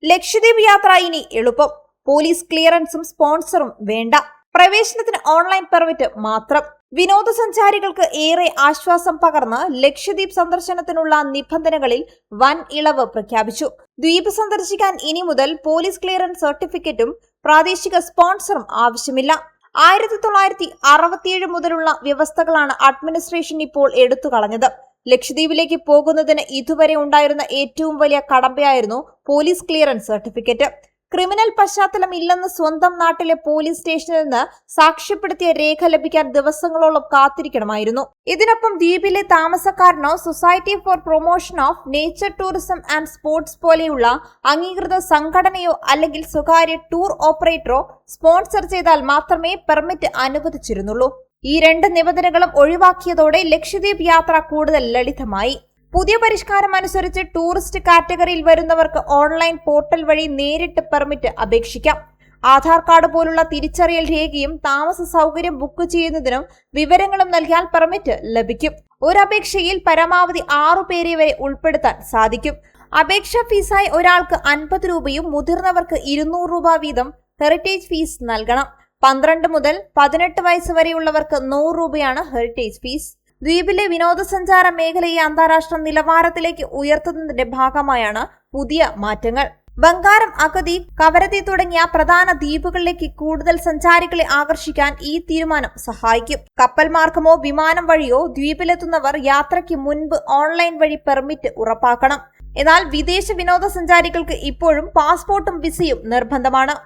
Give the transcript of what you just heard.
ലക്ഷദ്വീപ് യാത്ര ഇനി എളുപ്പം. പോലീസ് ക്ലിയറൻസും സ്പോൺസറും വേണ്ട. പ്രവേശനത്തിന് ഓൺലൈൻ പെർമിറ്റ് മാത്രം. വിനോദസഞ്ചാരികൾക്ക് ഏറെ ആശ്വാസം പകർന്ന് ലക്ഷദ്വീപ് സന്ദർശനത്തിനുള്ള നിബന്ധനകളിൽ വൻ ഇളവ് പ്രഖ്യാപിച്ചു. ദ്വീപ് സന്ദർശിക്കാൻ ഇനി മുതൽ പോലീസ് ക്ലിയറൻസ് സർട്ടിഫിക്കറ്റും പ്രാദേശിക സ്പോൺസറും ആവശ്യമില്ല. 1967 മുതലുള്ള വ്യവസ്ഥകളാണ് അഡ്മിനിസ്ട്രേഷൻ ഇപ്പോൾ എടുത്തുകളഞ്ഞത്. ലക്ഷദ്വീപിലേക്ക് പോകുന്നതിന് ഇതുവരെ ഉണ്ടായിരുന്ന ഏറ്റവും വലിയ കടമ്പയായിരുന്നു പോലീസ് ക്ലിയറൻസ് സർട്ടിഫിക്കറ്റ്. ക്രിമിനൽ പശ്ചാത്തലം ഇല്ലെന്ന് സ്വന്തം നാട്ടിലെ പോലീസ് സ്റ്റേഷനിൽ നിന്ന് സാക്ഷ്യപ്പെടുത്തിയ രേഖ ലഭിക്കാൻ ദിവസങ്ങളോളം കാത്തിരിക്കണമായിരുന്നു. ഇതിനൊപ്പം ദ്വീപിലെ താമസക്കാരനോ society for promotion of nature tourism and sports പോലെയുള്ള അംഗീകൃത സംഘടനയോ അല്ലെങ്കിൽ സ്വകാര്യ ടൂർ ഓപ്പറേറ്ററോ സ്പോൺസർ ചെയ്താൽ മാത്രമേ പെർമിറ്റ് അനുവദിച്ചിരുന്നുള്ളൂ. ഈ രണ്ട് നിബന്ധനകളും ഒഴിവാക്കിയതോടെ ലക്ഷദ്വീപ് യാത്ര കൂടുതൽ ലളിതമായി. പുതിയ പരിഷ്കാരം അനുസരിച്ച് ടൂറിസ്റ്റ് കാറ്റഗറിയിൽ വരുന്നവർക്ക് ഓൺലൈൻ പോർട്ടൽ വഴി നേരിട്ട് പെർമിറ്റ് അപേക്ഷിക്കാം. ആധാർ കാർഡ് പോലുള്ള തിരിച്ചറിയൽ രേഖയും താമസ സൗകര്യം ബുക്ക് ചെയ്യുന്നതിനും വിവരങ്ങളും നൽകിയാൽ പെർമിറ്റ് ലഭിക്കും. ഒരു അപേക്ഷയിൽ പരമാവധി 6 പേരെ വരെ ഉൾപ്പെടുത്താൻ സാധിക്കും. അപേക്ഷാ ഫീസായി ഒരാൾക്ക് 50 രൂപയും മുതിർന്നവർക്ക് 200 രൂപ വീതം ഹെറിറ്റേജ് ഫീസ് നൽകണം. 12 മുതൽ 18 വയസ്സ് വരെയുള്ളവർക്ക് 100 രൂപയാണ് ഹെറിറ്റേജ് ഫീസ്. ദ്വീപിലെ വിനോദസഞ്ചാര മേഖലയെ അന്താരാഷ്ട്ര നിലവാരത്തിലേക്ക് ഉയർത്തുന്നതിന്റെ ഭാഗമായാണ് പുതിയ മാറ്റങ്ങൾ. ബംഗാരം, അഗതി, കവരത്തി തുടങ്ങിയ പ്രധാന ദ്വീപുകളിലേക്ക് കൂടുതൽ സഞ്ചാരികളെ ആകർഷിക്കാൻ ഈ തീരുമാനം സഹായിക്കും. കപ്പൽ മാർഗമോ വിമാനം വഴിയോ ദ്വീപിലെത്തുന്നവർ യാത്രയ്ക്ക് മുൻപ് ഓൺലൈൻ വഴി പെർമിറ്റ് ഉറപ്പാക്കണം. എന്നാൽ വിദേശ വിനോദസഞ്ചാരികൾക്ക് ഇപ്പോഴും പാസ്പോർട്ടും വിസയും നിർബന്ധമാണ്.